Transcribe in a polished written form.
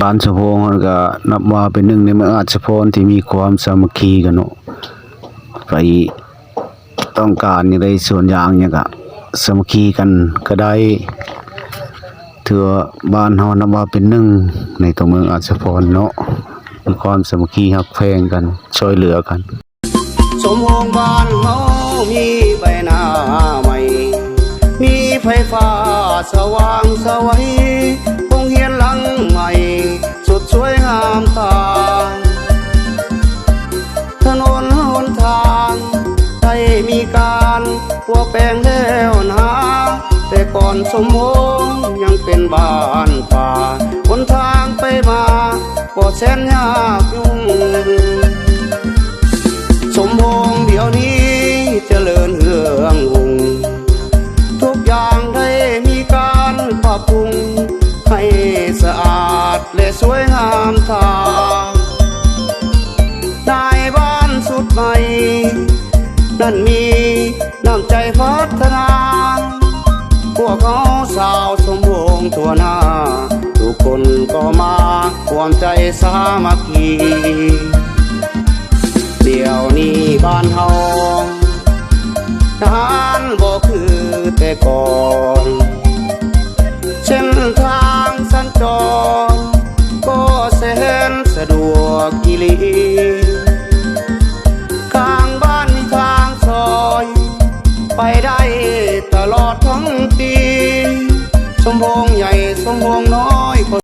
บ้านสะโพงก็นับว่าเป็นหนึ่งในเมืองอาจสะพรที่มีความสามัคคีกันเนาะไปต้องการอย่างใดส่วนอย่างเนี่ยก็สามัคคีกันก็ได้ถือว่าบ้านเฮานับว่าเป็นหนึ่งในตัวเมืองอาจสะพรเนาะมีความสามัคคีฮักแพงกันช่วยเหลือกันสมโภชบ้านเฮามีใบหน้าใหม่มีไฟฟ้าสว่างสวัยโรงเรียนหลังใหม่สุดสวยงามตาถนนหนทางได้มีการพัวแปลงแล้วนะแต่ก่อนสมโภชยังเป็นบ้านป่าหนทางไปมาก็แสนยากยุ่งสมโภชเดี๋ยวนี้เจริญเฮืองหุ่งทุกอย่างได้มีการปรับปรุงให้สะอาดและสวยงามตานายบ้านสุดใหม่นั่นมีน้ำใจพัฒนาพวกเขาสาวสมโภชทั่วหน้าทุกคนก็มาความใจสามัคคีเดี๋ยวนี้บ้านเฮาทหารบ่คือแต่ก่อนเส้นทางสัญจรก็แสนสะดวกอีหลี